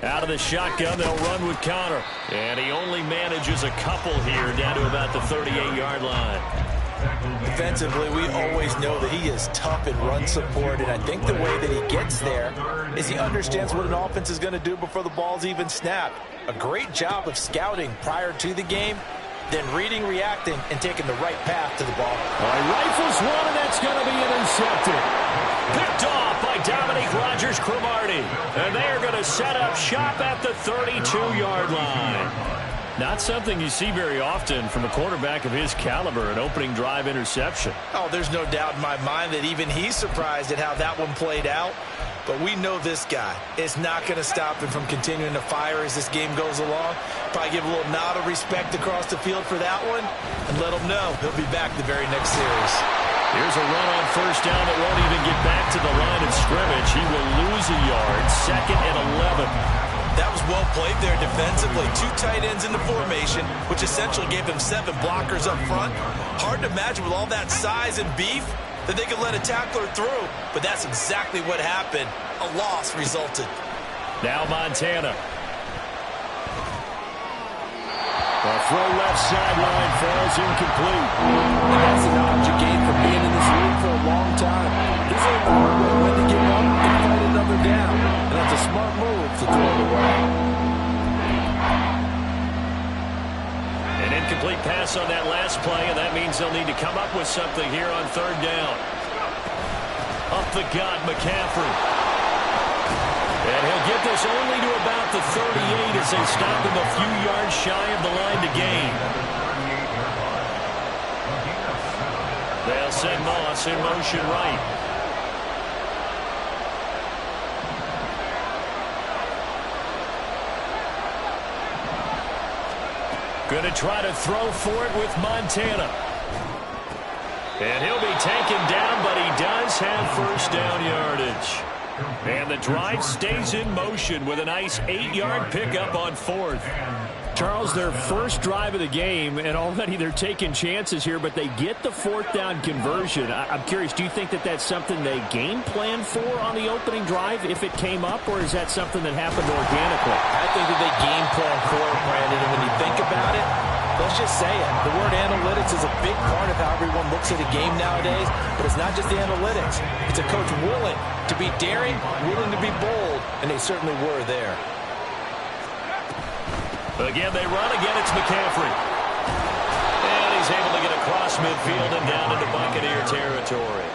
Out of the shotgun, they'll run with Connor. And he only manages a couple here down to about the 38-yard line. Defensively, we always know that he is tough in run support, and I think the way that he gets there is he understands what an offense is going to do before the ball's even snapped. A great job of scouting prior to the game, then reading, reacting, and taking the right path to the ball. Rifles one, and that's going to be intercepted. Picked off by Dominique Rodgers-Cromartie. And they're going to set up shop at the 32-yard line. Not something you see very often from a quarterback of his caliber, an opening drive interception. Oh, there's no doubt in my mind that even he's surprised at how that one played out. But we know this guy is not going to stop him from continuing to fire as this game goes along. Probably give a little nod of respect across the field for that one and let him know he'll be back the very next series. Here's a run on first down that won't even get back to the line of scrimmage. He will lose a yard, 2nd and 11. That was well played there defensively. 2 tight ends in the formation, which essentially gave them 7 blockers up front. Hard to imagine with all that size and beef that they could let a tackler through, but that's exactly what happened. A loss resulted. Now Montana. The throw left sideline falls incomplete. And that's the knowledge you gain from being in this league for a long time. This ain't the hard way when to give up and fight another down. And that's a smart move to throw it away. An incomplete pass on that last play, and that means they'll need to come up with something here on 3rd down. Up the gut, McCaffrey. And he'll get this only to about the 38 as they stop him a few yards shy of the line to gain. They'll send Moss in motion right. Going to try to throw for it with Montana. And he'll be taken down, but he does have first down yardage. And the drive stays in motion with a nice 8-yard pickup on 4th. Charles, their first drive of the game, and already they're taking chances here, but they get the 4th down conversion. I'm curious, do you think that that's something they game plan for on the opening drive if it came up, or is that something that happened organically? I think that they game plan for it, Brandon, and when you think about it, let's just say it. The word analytics is a big part of how everyone looks at a game nowadays, but it's not just the analytics. It's a coach willing to be daring, willing to be bold, and they certainly were there. Again, they run. Again, it's McCaffrey. And he's able to get across midfield and down into Buccaneer territory.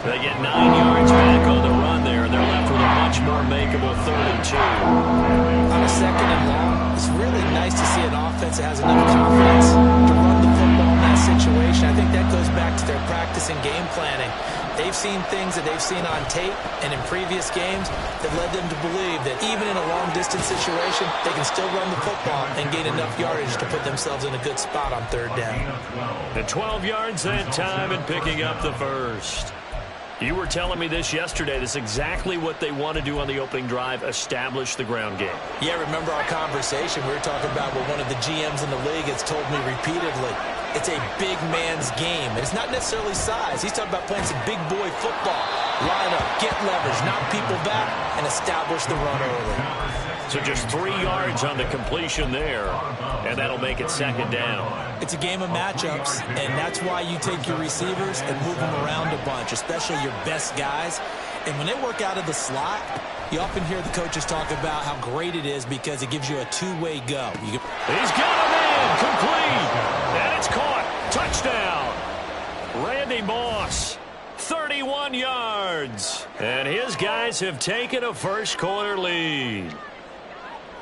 They get 9 yards back on the run there, and they're left with a much more makeable 3rd and 2. On a 2nd and long, it's really nice to see an offense that has enough confidence to run the football in that situation. I think that goes back to their practice and game planning. They've seen things that they've seen on tape and in previous games that led them to believe that even in a long-distance situation, they can still run the football and gain enough yardage to put themselves in a good spot on 3rd down. The 12 yards that time and picking up the first. You were telling me this yesterday. This is exactly what they want to do on the opening drive, establish the ground game. Yeah, remember our conversation. We were talking about what one of the GMs in the league has told me repeatedly. It's a big man's game. And it's not necessarily size. He's talking about playing some big boy football. Line up, get leverage, knock people back, and establish the run early. So just 3 yards on the completion there, and that'll make it 2nd down. It's a game of matchups, and that's why you take your receivers and move them around a bunch, especially your best guys. And when they work out of the slot, you often hear the coaches talk about how great it is because it gives you a two-way go. He's got a man, complete, and it's caught. Touchdown. Randy Moss, 31 yards. And his guys have taken a first-quarter lead.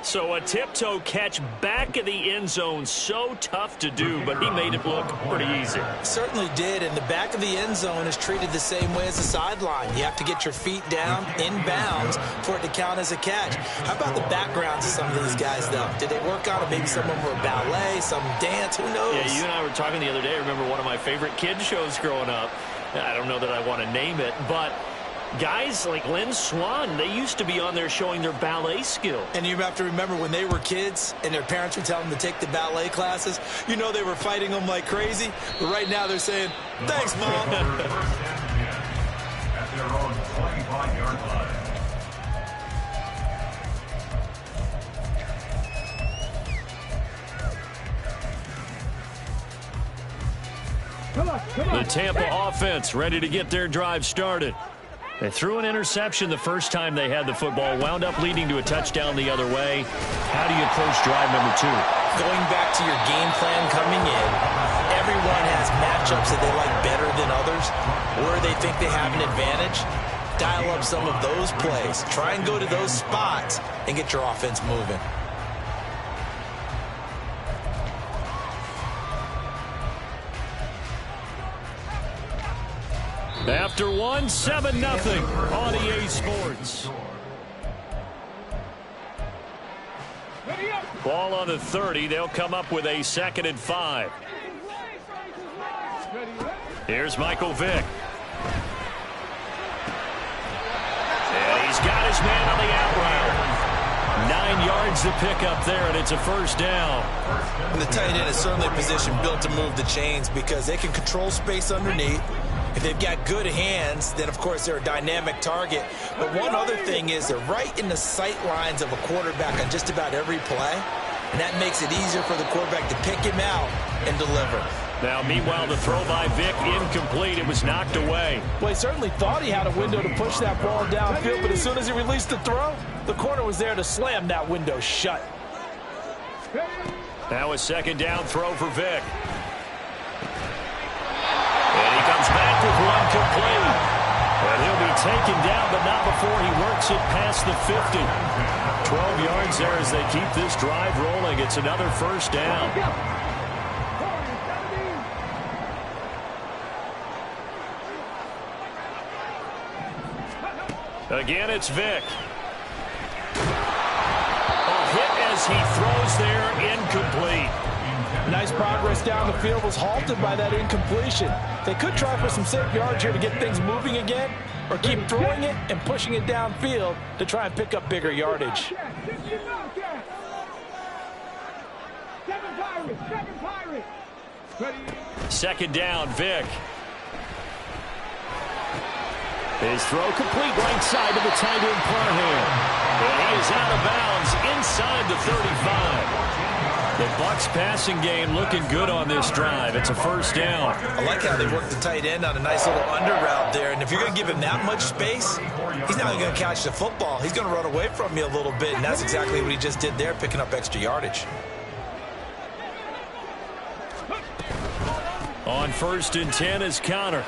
So a tiptoe catch back of the end zone, so tough to do, but he made it look pretty easy. Certainly did, and the back of the end zone is treated the same way as the sideline. You have to get your feet down in bounds for it to count as a catch. How about the backgrounds of some of these guys, though? Did they work on it? Maybe some of them were ballet, some dance, who knows? Yeah, you and I were talking the other day. I remember one of my favorite kids shows growing up. I don't know that I want to name it, but guys like Lynn Swan, they used to be on there showing their ballet skill. And you have to remember when they were kids and their parents would tell them to take the ballet classes, you know they were fighting them like crazy. But right now they're saying, thanks, Mom. Tampa offense ready to get their drive started. They threw an interception the first time they had the football, wound up leading to a touchdown the other way. How do you approach drive number 2? Going back to your game plan coming in, everyone has matchups that they like better than others, where they think they have an advantage. Dial up some of those plays. Try and go to those spots and get your offense moving. After one, 7-0 on EA Sports. Ball on the 30. They'll come up with a 2nd and 5. Here's Michael Vick. And he's got his man on the out route. 9 yards to pick up there, and it's a first down. And the tight end is certainly a position built to move the chains because they can control space underneath. If they've got good hands, then, of course, they're a dynamic target. But one other thing is they're right in the sight lines of a quarterback on just about every play, and that makes it easier for the quarterback to pick him out and deliver. Now, meanwhile, the throw by Vick incomplete. It was knocked away. Well, he certainly thought he had a window to push that ball downfield, but as soon as he released the throw, the corner was there to slam that window shut. Now a 2nd down throw for Vick. And he comes back with one complete. And he'll be taken down, but not before he works it past the 50. 12 yards there as they keep this drive rolling. It's another first down. Again, it's Vick. A hit as he throws there, incomplete. Nice progress down the field was halted by that incompletion. They could try for some safe yards here to get things moving again, or keep throwing it and pushing it downfield to try and pick up bigger yardage. 2nd down, Vick. His throw complete right side to the tight end Parham. And he is out of bounds inside the 35. The Bucs passing game looking good on this drive. It's a first down. I like how they worked the tight end on a nice little under route there. And if you're going to give him that much space, he's not going to catch the football. He's going to run away from you a little bit, and that's exactly what he just did there, picking up extra yardage. On 1st and 10 is Connor.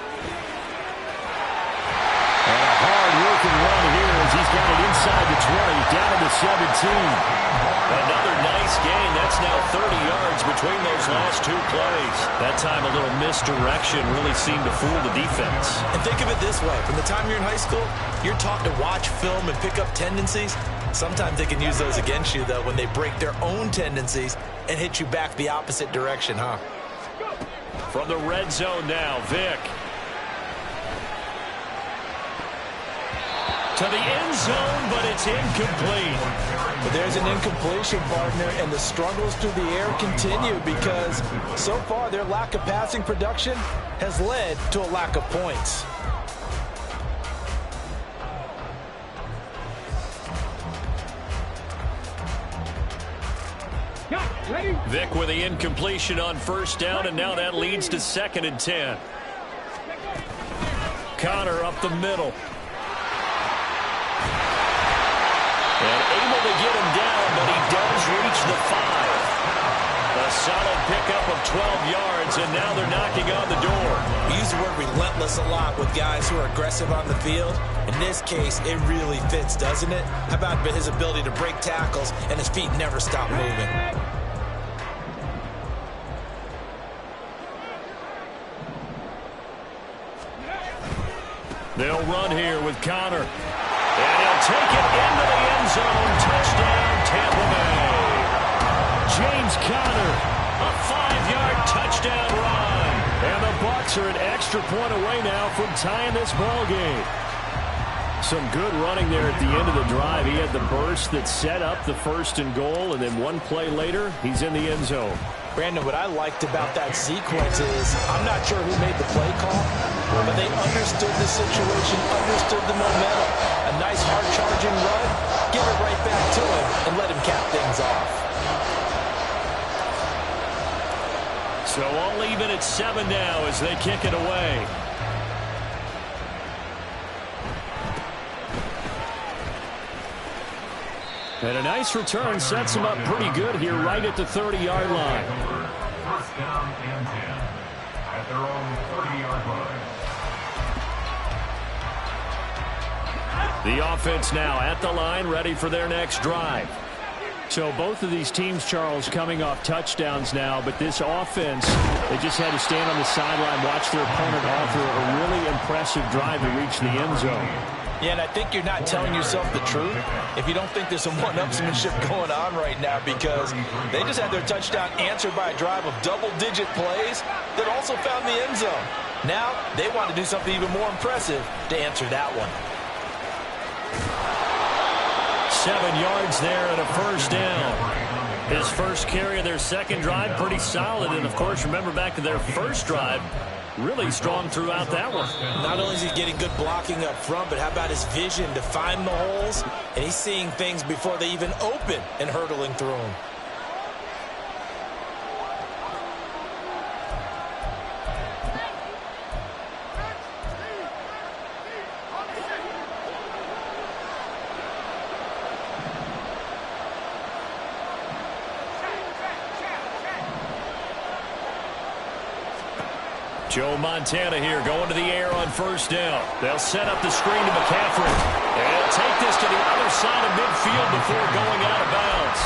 And a hard-working run here as he's got it inside the 20, down to the 17. Another nice gain. That's now 30 yards between those last 2 plays. That time a little misdirection really seemed to fool the defense. And think of it this way. From the time you're in high school, you're taught to watch film and pick up tendencies. Sometimes they can use those against you, though, when they break their own tendencies and hit you back the opposite direction, huh? From the red zone now, Vick. To the end zone, but it's incomplete. But there's an incompletion, partner, and the struggles through the air continue because so far their lack of passing production has led to a lack of points. Vick with the incompletion on 1st down, and now that leads to 2nd and 10. Connor up the middle. And able to get him down, but he does reach the 5. A solid pickup of 12 yards, and now they're knocking on the door. We use the word relentless a lot with guys who are aggressive on the field. In this case, it really fits, doesn't it? How about his ability to break tackles and his feet never stop moving? They'll run here with Connor. And he'll take it into the end zone. Touchdown, Tampa Bay. James Conner, a 5-yard touchdown run. And the Bucs are an extra point away now from tying this ball game. Some good running there at the end of the drive. He had the burst that set up the 1st and goal, and then one play later, he's in the end zone. Brandon, what I liked about that sequence is I'm not sure who made the play call, but they understood the situation, understood the momentum. A nice hard-charging run, give it right back to him, and let him cap things off. So all even at 7 7 now as they kick it away. And a nice return sets them up pretty good here right at the 30-yard line. First down and 10 at their own 30-yard line. The offense now at the line, ready for their next drive. So both of these teams, Charles, coming off touchdowns now, but this offense, they just had to stand on the sideline, watch their opponent offer a really impressive drive to reach the end zone. Yeah, and I think you're not telling yourself the truth if you don't think there's some one-upsmanship going on right now, because they just had their touchdown answered by a drive of double-digit plays that also found the end zone. Now they want to do something even more impressive to answer that one. 7 yards there and a first down. His first carry of their second drive, pretty solid. And, of course, remember back to their first drive, really strong throughout that one. Not only is he getting good blocking up front, but how about his vision to find the holes? And he's seeing things before they even open and hurdling through them. Joe Montana here going to the air on first down. They'll set up the screen to McCaffrey. And he'll take this to the other side of midfield before going out of bounds.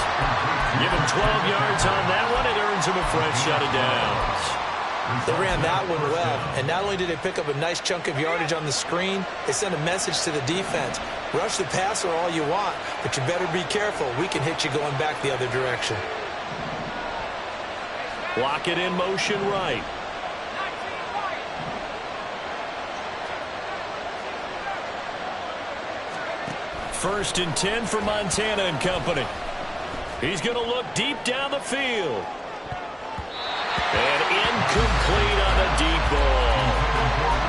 Give him 12 yards on that one. It earns him a fresh set of downs. They ran that one well, and not only did they pick up a nice chunk of yardage on the screen, they sent a message to the defense. Rush the passer all you want, but you better be careful. We can hit you going back the other direction. Block it in motion right. First and 10 for Montana and company. He's going to look deep down the field. And incomplete on a deep ball.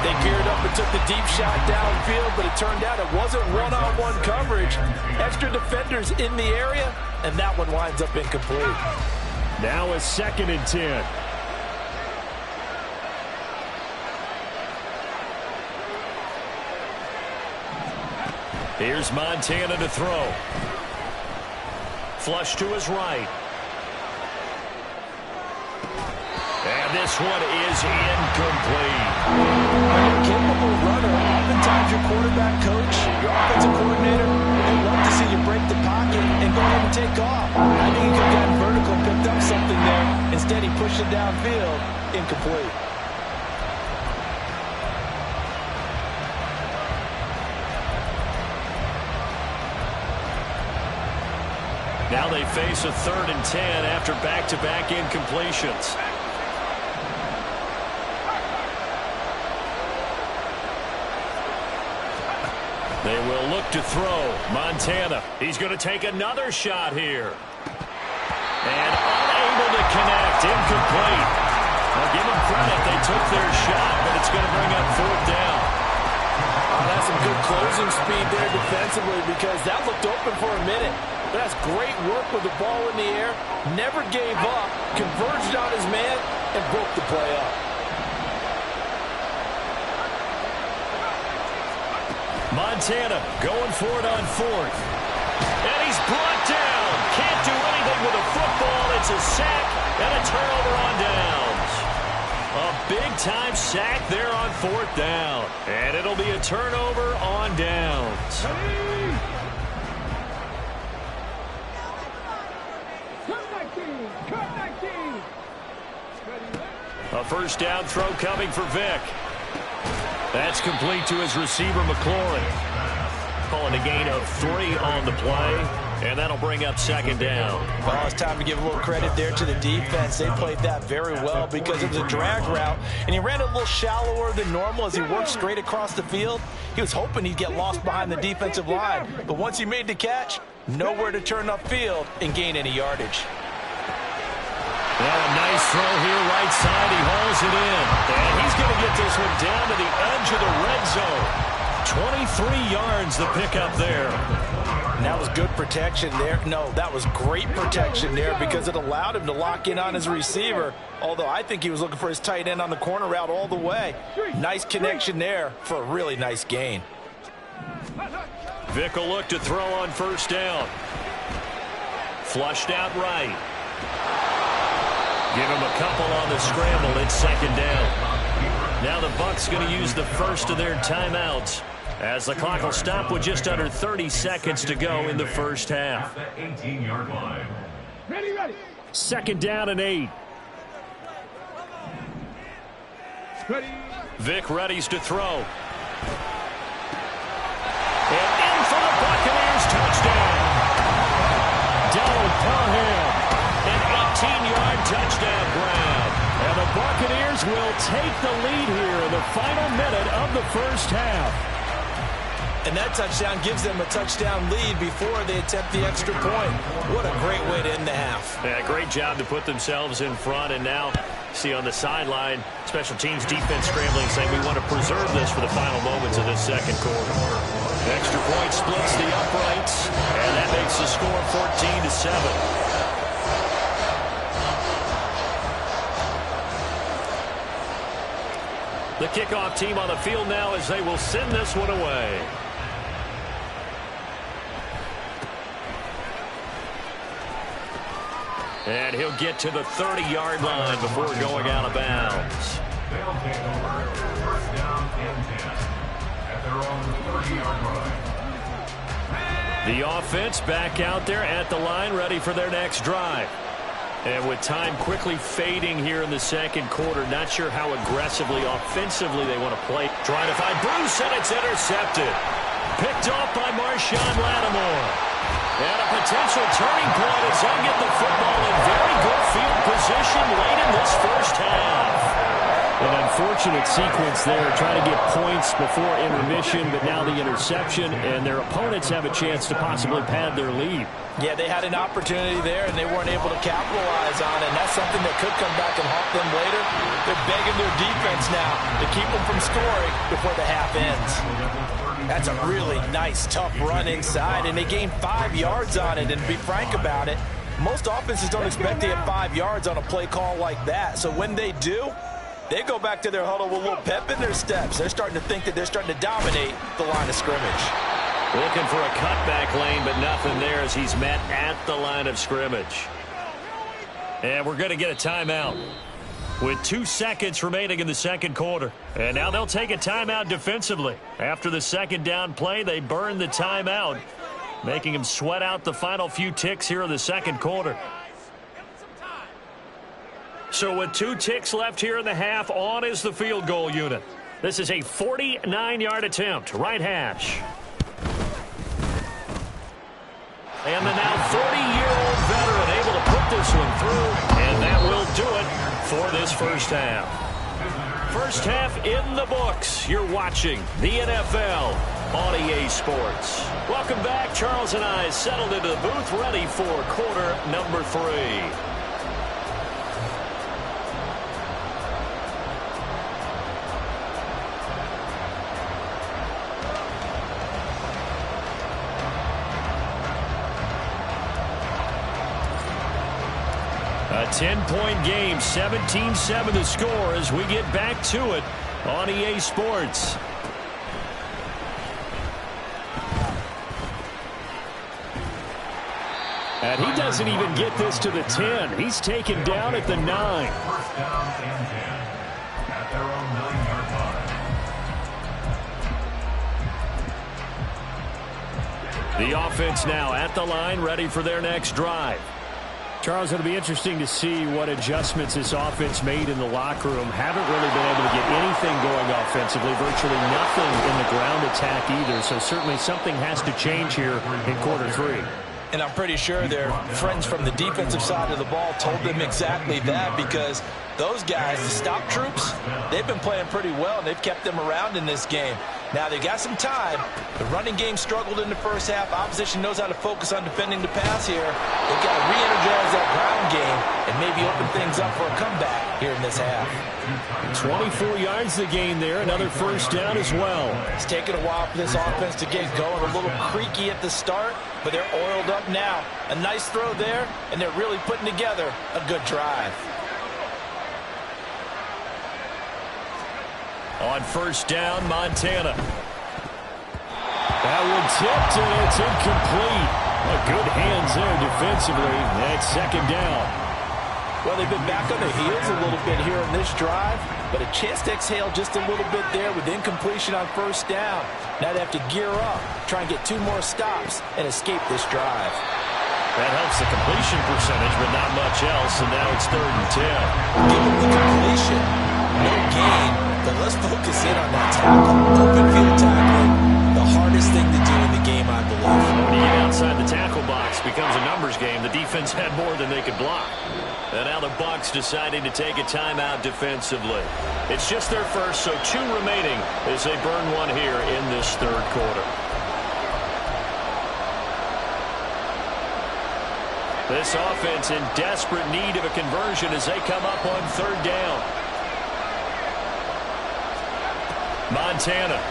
They geared up and took the deep shot downfield, but it turned out it wasn't one-on-one coverage. Extra defenders in the area, and that one winds up incomplete. Now a 2nd and 10. Here's Montana to throw. Flush to his right. And this one is incomplete. When you're a capable runner, oftentimes your quarterback coach, your offensive coordinator, they love to see you break the pocket and go ahead and take off. I think he could have gotten vertical and picked up something there. Instead, he pushed it downfield, incomplete. Now they face a 3rd and 10 after back-to-back incompletions. They will look to throw. Montana, he's going to take another shot here. And unable to connect, incomplete. Now give them credit, they took their shot, but it's going to bring up 4th down. Oh, that's some good closing speed there defensively, because that looked open for a minute. But that's great work with the ball in the air. Never gave up, converged on his man, and broke the play up. Montana going for it on 4th. And he's brought down. Can't do anything with a football. It's a sack and a turnover on downs. A big-time sack there on 4th down. And it'll be a turnover on downs. A first down throw coming for Vick. That's complete to his receiver, McLaurin. Calling a gain of 3 on the play, and that'll bring up 2nd down. Well, it's time to give a little credit there to the defense. They played that very well because it was a drag route, and he ran it a little shallower than normal as he worked straight across the field. He was hoping he'd get lost behind the defensive line, but once he made the catch, nowhere to turn upfield and gain any yardage. Well, a nice throw here, right side. He hauls it in. And he's going to get this one down to the edge of the red zone. 23 yards the pickup there. And that was good protection there. No, that was great protection there because it allowed him to lock in on his receiver, although I think he was looking for his tight end on the corner route all the way. Nice connection there for a really nice gain. Vic will look to throw on first down. Flushed out right. Give him a couple on the scramble. It's second down. Now the Bucs going to use the first of their timeouts, as the clock will stop with just under 30 seconds to go in the first half. 18-yard line. Ready. Second down and 8. Ready. Vic readies to throw. And in for the Buccaneers, touchdown. Donald Parham, an 18-yard touchdown grab. And the Buccaneers will take the lead here in the final minute of the first half. And that touchdown gives them a touchdown lead before they attempt the extra point. What a great way to end the half. Yeah, great job to put themselves in front. And now, see on the sideline, special teams defense scrambling, saying we want to preserve this for the final moments of this second quarter. Extra point splits the uprights, and that makes the score 14-7. The kickoff team on the field now as they will send this one away. And he'll get to the 30-yard line before going out of bounds. They'll take over. First down and 10 at their own 30-yard line. The offense back out there at the line, ready for their next drive. And with time quickly fading here in the second quarter, not sure how aggressively, offensively they want to play. Trying to find Bruce, and it's intercepted. Picked off by Marshawn Lattimore. And a potential turning point as they'll get the football in very good field position late in this first half. An unfortunate sequence there, trying to get points before intermission, but now the interception, and their opponents have a chance to possibly pad their lead. Yeah, they had an opportunity there, and they weren't able to capitalize on it, and that's something that could come back and haunt them later. They're begging their defense now to keep them from scoring before the half ends. That's a really nice, tough run inside, and they gained 5 yards on it, and to be frank about it, most offenses don't expect to get 5 yards on a play call like that, so when they do, they go back to their huddle with a little pep in their steps. They're starting to think that they're starting to dominate the line of scrimmage. Looking for a cutback lane, but nothing there as he's met at the line of scrimmage. And we're going to get a timeout with 2 seconds remaining in the second quarter. And now they'll take a timeout defensively. After the second down play, they burn the timeout, making them sweat out the final few ticks here in the second quarter. So with 2 ticks left here in the half, on is the field goal unit. This is a 49-yard attempt, right hash. And the now 30-year-old veteran able to put this one through, and that will do it for this first half. First half in the books. You're watching the NFL on EA Sports. Welcome back. Charles and I settled into the booth, ready for quarter number 3. A 10-point game, 17-7 the score as we get back to it on EA Sports. And he doesn't even get this to the 10. He's taken down at the 9. First down and 10 at their own 9-yard line. The offense now at the line, ready for their next drive. Charles, it'll be interesting to see what adjustments this offense made in the locker room. Haven't really been able to get anything going offensively, virtually nothing in the ground attack either. So certainly something has to change here in quarter 3. And I'm pretty sure their friends from the defensive side of the ball told them exactly that, because those guys, the stop troops, they've been playing pretty well, and they've kept them around in this game. Now, they got some time. The running game struggled in the first half. Opposition knows how to focus on defending the pass here. They've got to re-energize that ground game and maybe open things up for a comeback here in this half. 24 yards to gain there. Another first down as well. It's taken a while for this offense to get going. A little creaky at the start, but they're oiled up now. A nice throw there, and they're really putting together a good drive. On first down, Montana. That one tipped, and it's incomplete. Good hands there defensively. That's second down. Well, they've been back on their heels a little bit here on this drive, but a chance to exhale just a little bit there with incompletion on first down. Now they have to gear up, try and get 2 more stops, and escape this drive. That helps the completion percentage, but not much else, and now it's 3rd and 10. Give them the completion, no gain, but let's focus in on that tackle. Open field tackling, the hardest thing to do in the game, I believe. When you get outside the tackle box, it becomes a numbers game. The defense had more than they could block. And now the Bucs deciding to take a timeout defensively. It's just their first, so 2 remaining as they burn one here in this 3rd quarter. This offense in desperate need of a conversion as they come up on 3rd down. Montana.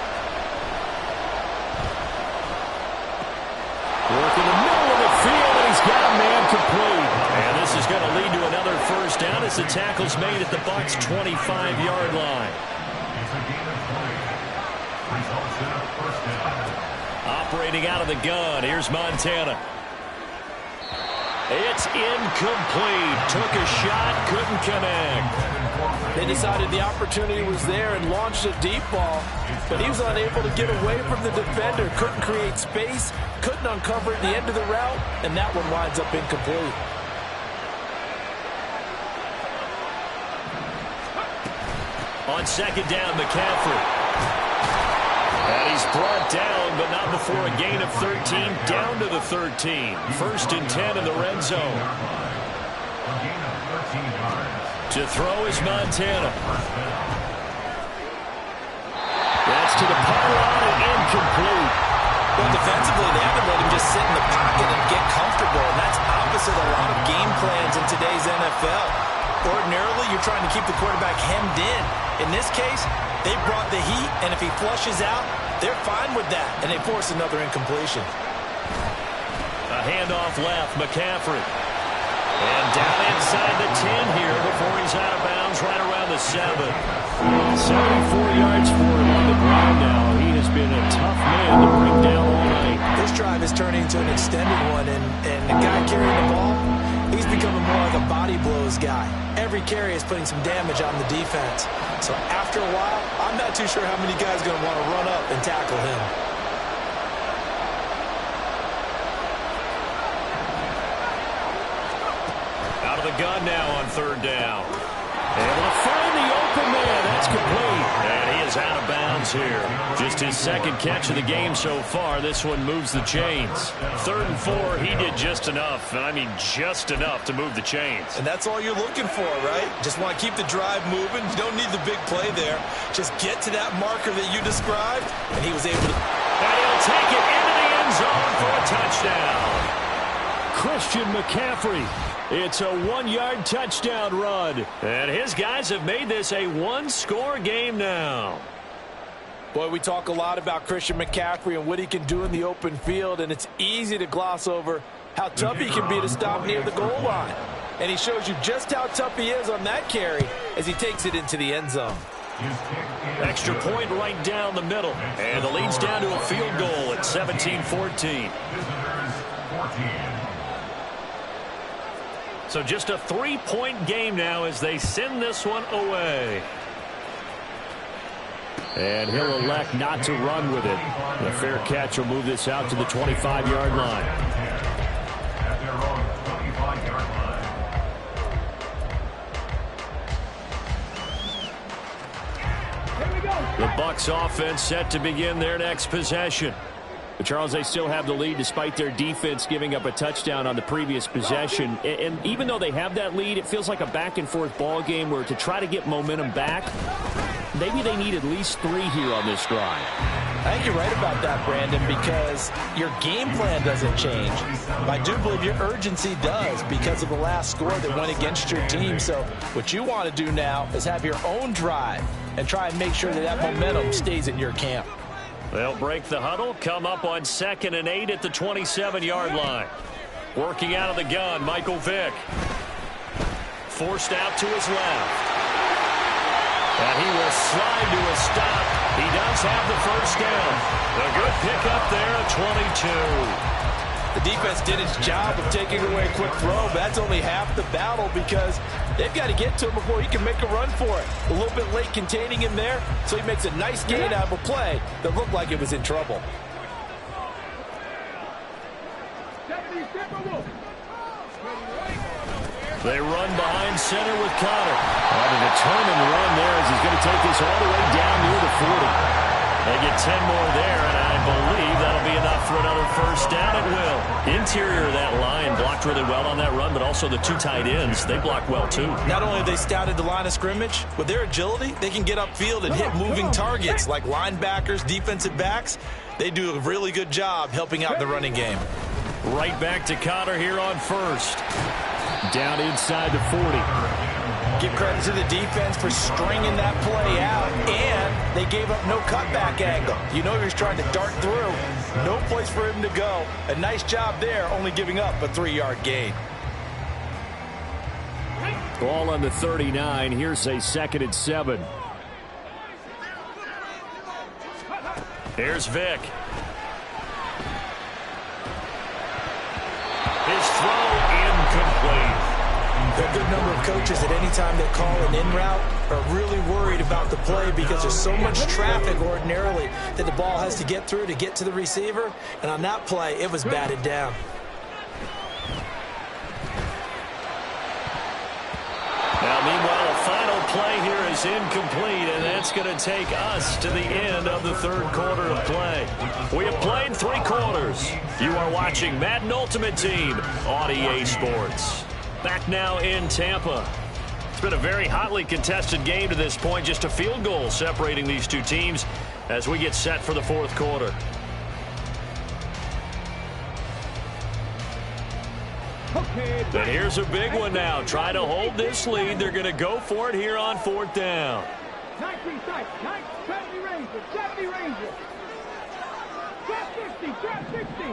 Work in the middle of the field, and he's got a man complete. And this is going to lead to another first down as the tackle's made at the Bucs' 25-yard line. It's a gain of 20. Results in a first down. Operating out of the gun, here's Montana. It's incomplete. Took a shot, couldn't connect. They decided the opportunity was there and launched a deep ball, but he was unable to get away from the defender. Couldn't create space, couldn't uncover at the end of the route, and that one winds up incomplete. On 2nd down, McCaffrey. And he's brought down, but not before a gain of 13, down to the 13. 1st and 10 in the red zone. A gain of 13 yards. To throw is Montana. That's to the pylon and incomplete. Well, defensively, they haven't let him just sit in the pocket and get comfortable, and that's opposite a lot of game plans in today's NFL. Ordinarily, you're trying to keep the quarterback hemmed in. In this case, they brought the heat, and if he flushes out, they're fine with that, and they force another incompletion. A handoff left, McCaffrey. And down inside the 10 here before he's out of bounds right around the 7. 74 yards for him on the ground now. He has been a tough man to bring down all night. This drive is turning into an extended one, and the guy carrying the ball, he's becoming more like a body blows guy. Every carry is putting some damage on the defense. So after a while, I'm not too sure how many guys are going to want to run up and tackle him. Out of the gun now on 3rd down. Able to find the open man. That's complete. And he is out of bounds here. Just his 2nd catch of the game so far. This one moves the chains. 3rd and 4, he did just enough. And I mean just enough to move the chains. And that's all you're looking for, right? Just want to keep the drive moving. You don't need the big play there. Just get to that marker that you described, and he was able to. And he'll take it into the end zone for a touchdown. Christian McCaffrey. It's a 1-yard touchdown run. And his guys have made this a 1-score game now. Boy, we talk a lot about Christian McCaffrey and what he can do in the open field, and it's easy to gloss over how tough he can be to stop near the goal line. And he shows you just how tough he is on that carry as he takes it into the end zone. Extra point right down the middle. And the lead's down to a field goal at 17-14. Visitors 14. So just a 3-point game now as they send this one away. And he'll elect not to run with it. The fair catch will move this out to the 25-yard line. At their own 25-yard line. The Bucs offense set to begin their next possession. But Charles, they still have the lead despite their defense giving up a touchdown on the previous possession. And even though they have that lead, it feels like a back-and-forth ball game where to try to get momentum back, maybe they need at least 3 here on this drive. I think you're right about that, Brandon, because your game plan doesn't change. But I do believe your urgency does because of the last score that went against your team. So what you want to do now is have your own drive and try and make sure that that momentum stays in your camp. They'll break the huddle, come up on 2nd and 8 at the 27-yard line. Working out of the gun, Michael Vick. Forced out to his left. And he will slide to a stop. He does have the first down. A good pickup there at 22. The defense did its job of taking away a quick throw, but that's only half the battle because they've got to get to him before he can make a run for it. A little bit late containing him there, so he makes a nice gain out of a play that looked like it was in trouble. They run behind center with Connor. And a determined run there as he's going to take this all the way down near the 40. They get 10 more there, and I believe that'll be enough for another first down. It will. Interior of that line blocked really well on that run, but also the two tight ends, they blocked well too. Not only have they scouted the line of scrimmage, with their agility, they can get upfield and hit moving targets like linebackers, defensive backs. They do a really good job helping out the running game. Right back to Connor here on first. Down inside the 40. Give credit to the defense for stringing that play out, and they gave up no cutback angle. You know he was trying to dart through. No place for him to go. A nice job there, only giving up a 3-yard gain. Ball on the 39. Here's a 2nd and 7. Here's Vick. His throw incomplete. There are a good number of coaches that any time they call an in route are really worried about the play because there's so much traffic ordinarily that the ball has to get through to get to the receiver. And on that play, it was batted down. Now, meanwhile, the final play here is incomplete, and that's going to take us to the end of the 3rd quarter of play. We have played 3 quarters. You are watching Madden Ultimate Team on EA Sports. Back now in Tampa. It's been a very hotly contested game to this point. Just a field goal separating these two teams as we get set for the 4th quarter. And here's a big one now. Try to hold this lead. They're going to go for it here on 4th down. 19 sight, 70 Rangers, 70 Rangers. Trap 60, trap 60.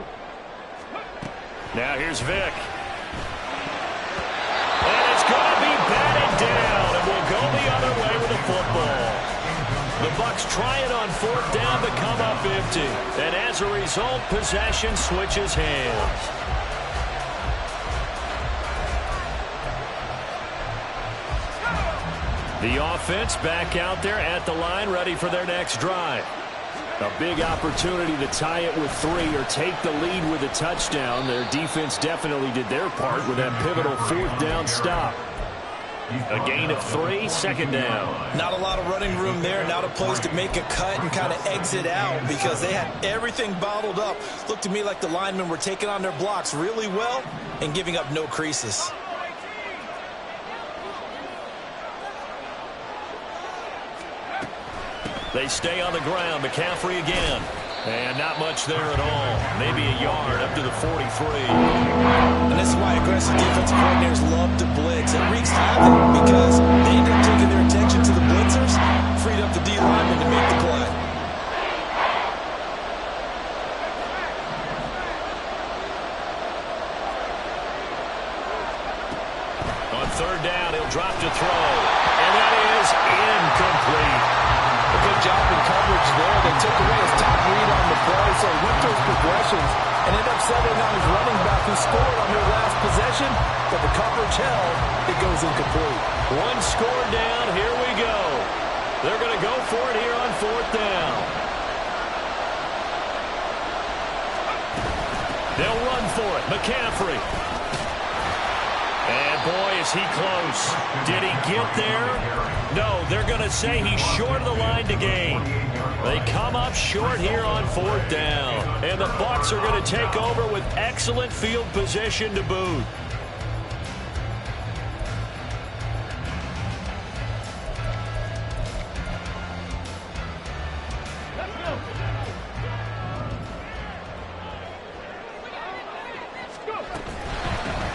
Now here's Vick. And it's going to be batted down, and we'll go the other way with the football. The Bucs try it on 4th down to come up empty. And as a result, possession switches hands. The offense back out there at the line, ready for their next drive. A big opportunity to tie it with 3 or take the lead with a touchdown. Their defense definitely did their part with that pivotal 4th down stop. A gain of 3, 2nd down. Not a lot of running room there. Not a place to make a cut and kind of exit out because they had everything bottled up. Looked to me like the linemen were taking on their blocks really well and giving up no creases. They stay on the ground. McCaffrey again. And not much there at all. Maybe a yard up to the 43. And this is why aggressive defensive coordinators love to blitz. It wreaks havoc because they end up taking their attention to the blitzers, freed up the D lineman to make the play. On 3rd down, he'll drop to throw. And that is incomplete. A good job in coverage there. They took away his top read on the play, so he went through his progressions and ended up settling on his running back who scored on their last possession, but the coverage held. It goes incomplete. 1 score down. Here we go. They're going to go for it here on 4th down. They'll run for it. McCaffrey. And boy, is he close. Did he get there? No, they're going to say he's short of the line to gain. They come up short here on 4th down. And the Bucs are going to take over with excellent field position to boot.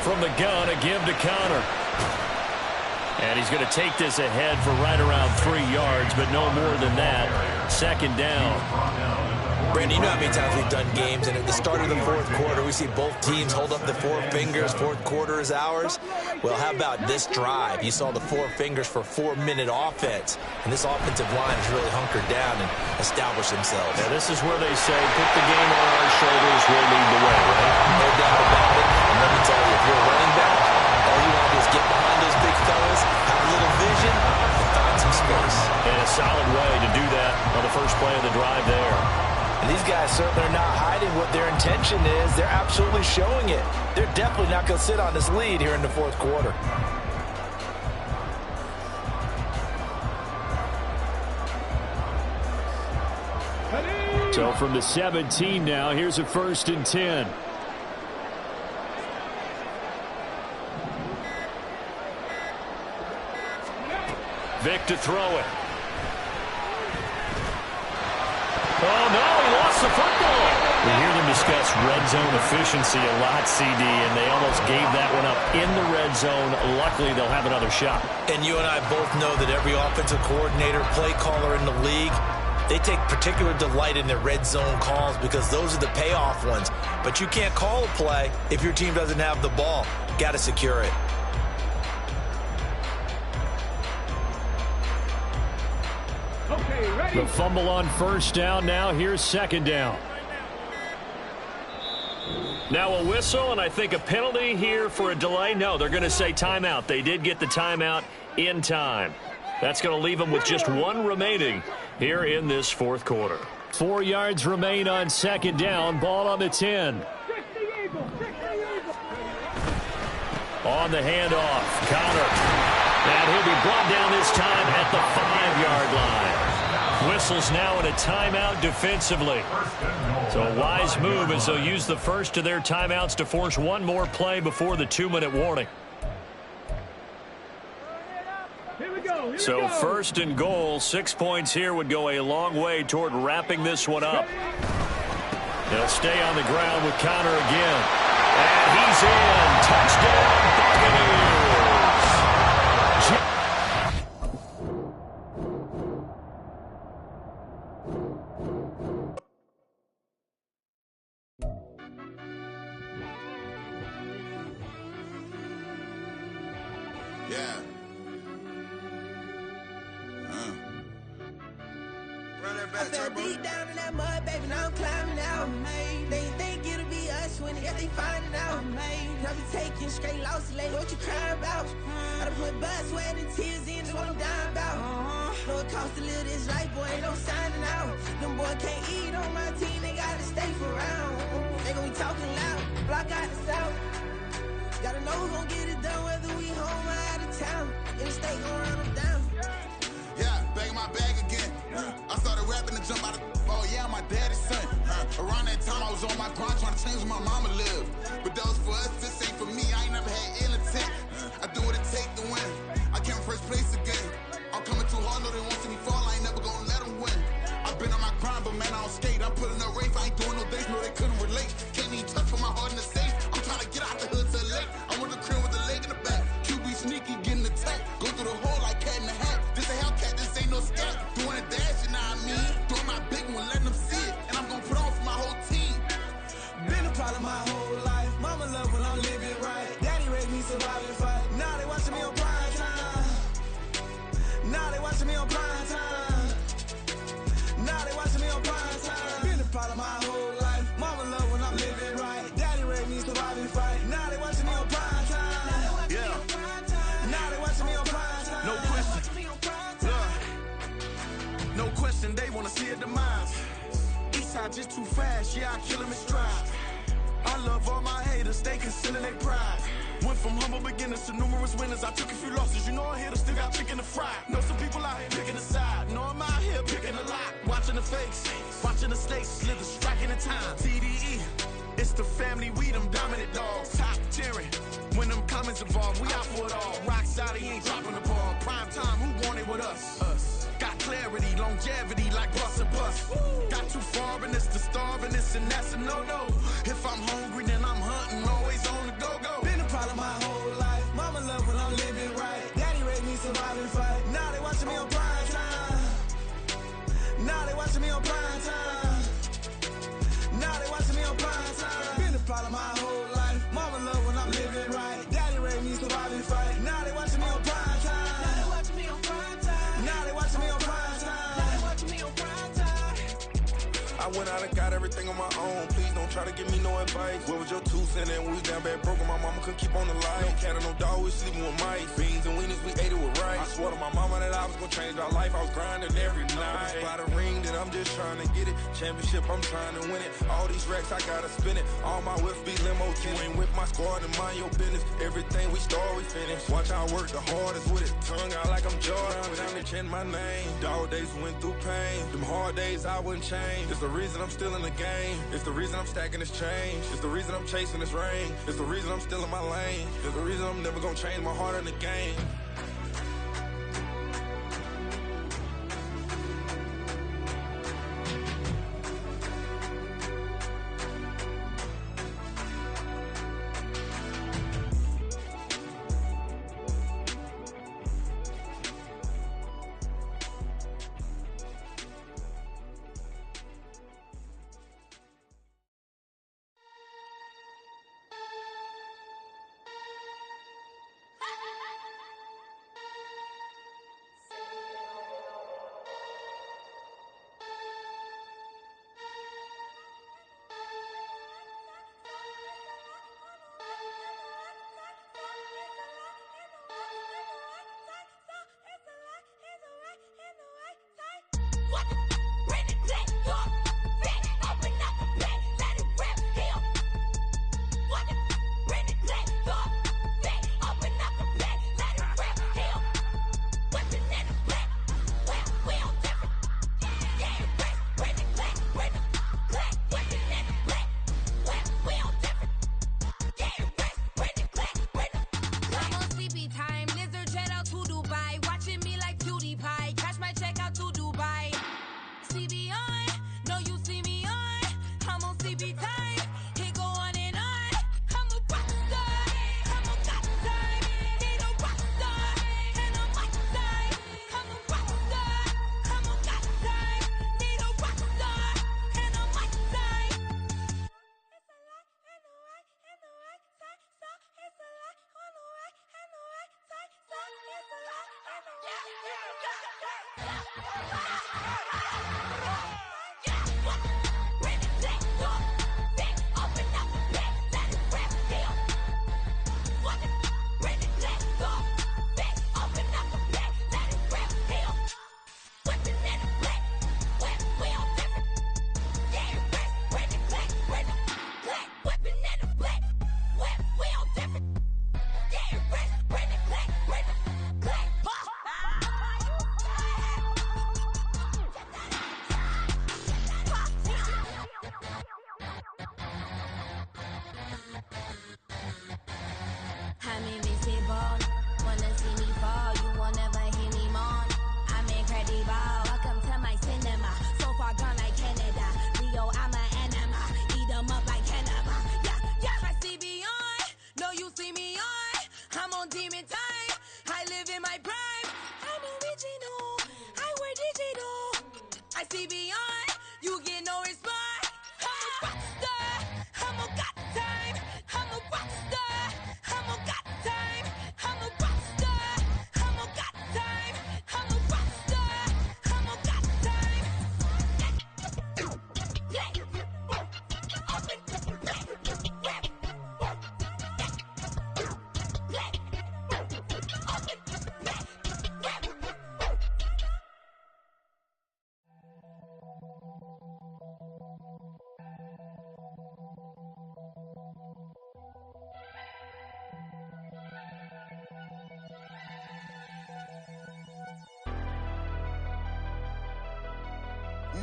from the gun, a give to Connor. And he's going to take this ahead for right around 3 yards, but no more than that. Second down. Brandon, you know how many times we've done games, and at the start of the fourth quarter, we see both teams hold up the 4 fingers, fourth quarter is ours. Well, how about this drive? You saw the 4 fingers for 4-minute offense, and this offensive line has really hunkered down and established themselves. Yeah, this is where they say, put the game on our shoulders, we'll lead the way, right? No doubt about it. And let me tell you, if you're a running back, all you want to do is get behind those big fellas, have a little vision, and find some space. And a solid way to do that on the first play of the drive there. And these guys certainly are not hiding what their intention is. They're absolutely showing it. They're definitely not going to sit on this lead here in the fourth quarter. So from the 17 now, here's a 1st and 10. Vic to throw it. Oh, no, he lost the football. We hear them discuss red zone efficiency a lot, CD, and they almost gave that one up in the red zone. Luckily, they'll have another shot. And you and I both know that every offensive coordinator, play caller in the league, they take particular delight in their red zone calls because those are the payoff ones. But you can't call a play if your team doesn't have the ball. Got to secure it. Okay, ready? The fumble on 1st down. Now here's 2nd down. Now a whistle, and I think a penalty here for a delay. No, they're going to say timeout. They did get the timeout in time. That's going to leave them with just 1 remaining here in this fourth quarter. 4 yards remain on 2nd down. Ball on the 10. On the handoff, Connor. And he'll be brought down this time at the 5-yard line. Whistles now in a timeout defensively. So a wise move as they'll use the first of their timeouts to force 1 more play before the 2-minute warning. So 1st and goal, 6 points here would go a long way toward wrapping this one up. They'll stay on the ground with Connor again. And he's in. Touchdown, Buccaneers. Yeah. Run that back, I fell deep down in that mud, baby, now I'm climbing out. They think it'll be us when they finding out. I be taking straight losses, like what you crying about? I done put blood, sweat, and tears in, that's what I'm dying about. Know it costs to live this life, boy, ain't no signing out. Them boy can't eat on my team, they gotta stay for round. They gon' be talking loud, block out the south. Gotta know who gon' get it done, whether we home or out of town. In the state gon' run them down. Yeah, back in my bag again. I started rapping and jump out of oh yeah, my daddy's son. Around that time I was on my grind trying to change where my mama lived. But that was for us, this ain't for me. I ain't never had ill intent. I do what it take to win. I came first place again. I'm coming too hard, no they won't see me fall. I ain't never gonna let them win. I've been on my grind, but man I don't skate. I'm putting up race, I ain't doing no days, no they couldn't relate. Can't even touch for my heart in the safe. I'm trying to get out the hood to the lake. I'm with the crib with the leg in the back. QB sneaky, getting attacked. Go through the hole like cat in the hat. This a Hellcat, this ain't no scat. Doing a dash, you know what I mean? Doing my big one, letting them see it. And I'm gonna put on for my whole team. Been a problem my whole life. Mama love when I'm living right. Daddy raised me surviving fight. Now they watching me on prime time. Now they watching me on prime time. Now they watching me on prime time. Been a problem my whole life. Mama love when I'm living right. Daddy raised me surviving fight. Now they watching me on prime time. Yeah. Now they watching me on prime time. No question. No question, they wanna see a demise. Eastside just too fast, yeah, I kill him in stride. I love all my haters, they concealing their pride. Went from humble beginners to numerous winners. I took a few losses, you know I hit her, still got chicken to fry. Know some people out here picking a side. Know I'm out here picking a lot. Watching the face, watching the stakes, slither, striking the time. TDE, it's the family, we them dominant dogs. Top tiering, when them comments involved, we out for it all. Rock side, he ain't dropping the ball. Prime time, who want it with us? Us. Got clarity, longevity, like bus and bus. Got too far in this to starve in this, and that's a no-no. If I'm hungry, then I'm hunting, always on the go-go. Been a problem follow my whole life. Mama love when I'm living right. Daddy raised me surviving fight. Now they watching me on prime time. Now they watching me on prime time. Now they watching me on prime time. Now they watching me on prime time. I went out and got everything on my own. Please don't try to give me no advice. What was your 2 cents? And we was down bad broke and my mama couldn't keep on the light. No cat or no dog, we sleeping with mice. Beans and weenies, we ate it with rice. I swore to my mama that I was gonna change our life. I was grinding every night. By the ring that I'm just trying to get it. Championship, I'm trying to win it. All these racks, I gotta spin it. All my whips be limo. You ain't with my squad and mind your business. Everything we start, we finish. Watch I work the hardest with it. Tongue out like I'm Jordan. Down to change my name. Dog days went through pain. Them hard days I wouldn't change. It's the reason I'm still in the game. It's the reason I'm stacking this change. It's the reason I'm chasing this ring. It's the reason I'm still in my lane. It's the reason I'm never gonna change my heart in the game.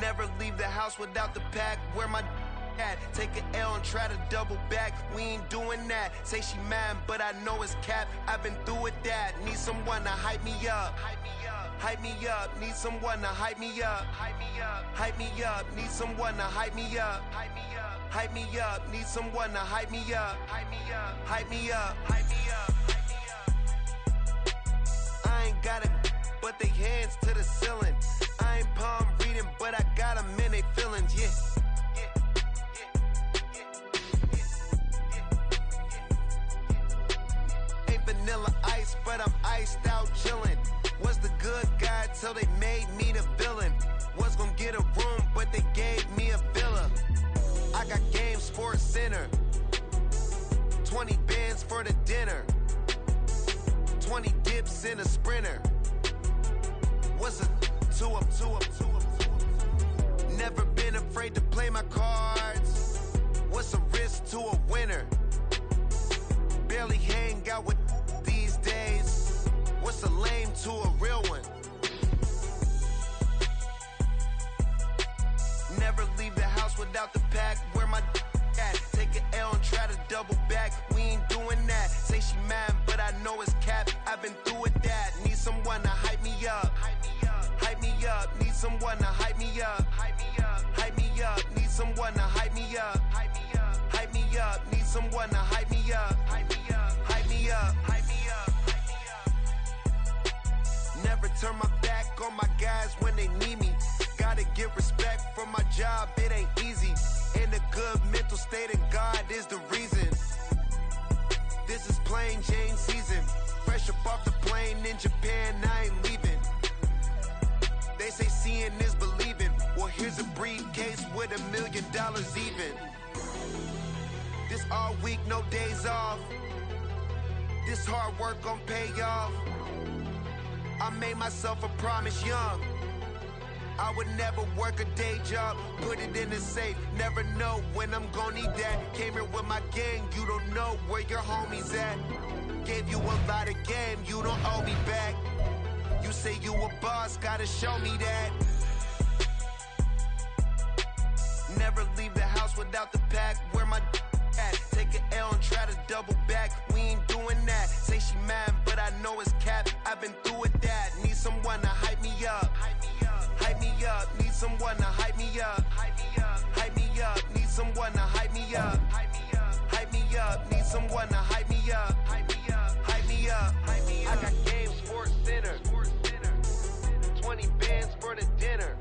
Never leave the house without the pack. Where my at? Take an L and try to double back. We ain't doing that. Say she mad, but I know it's cap. I've been through with that. Need someone to hype me up. Hype me up. Need someone to hype me up. Hype me up. Need someone to hype me up. Hype me up. Need someone to hype me up. Hype me up. Hype me up. Hype me up. I ain't got it, but they hands to the ceiling. I ain't palm reading, but I got them in they feelings, yeah. but I'm iced out chillin'. Was the good guy till they made me the villain. Was gonna get a room, but they gave me a villa. I got Game Sports Center. 20 bands for the dinner. 20 dips in a sprinter. What's a two up? Never been afraid to play my cards. What's a risk to a winner? Barely hang out with these days. What's a lame to a real one? Never leave the house without the pack. Where my at? Take an L and try to double back. We ain't doing that. Say she mad, but I know it's cap. I've been through with that. Need someone to hype me up. Hype me up. Need someone to hype me up. Hype me up. Need someone to hype me up. Hype me up. Need someone to hype me up. Hype me up. Never turn my back on my guys when they need me. Gotta give respect for my job, it ain't easy. In a good mental state, and God is the reason. This is plain Jane season. Fresh up off the plane in Japan, I ain't leaving. They say seeing is believing. Well, here's a briefcase with $1 million even. This all week, no days off. This hard work gon' pay off. I made myself a promise young. I would never work a day job, put it in the safe. Never know when I'm gon' need that. Came here with my gang, you don't know where your homies at. Gave you a lot of game, you don't owe me back. You say you a boss, gotta show me that. Never leave the house without the pack. Where my at? Take an L and try to double back. We ain't doing that. Say she mad, but I know it's cap. I've been through with that. Need someone to hype me up. Hype me up. Need someone to hype me up. Hype me up. Need someone to hype me up. Hype me up. Need someone to hype me up. Hype me up. I got Game Sports Center. 20 bands for the dinner.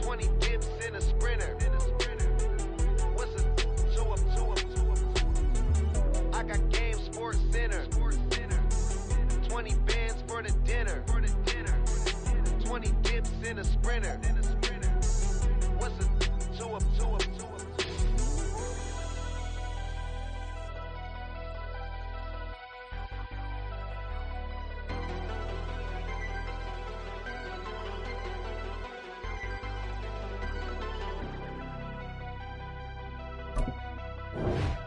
20 dips in a sprinter. What's a two up? I got Game Sports Center. 20 bands for the dinner. 20 dips in a sprinter. What's a two up? You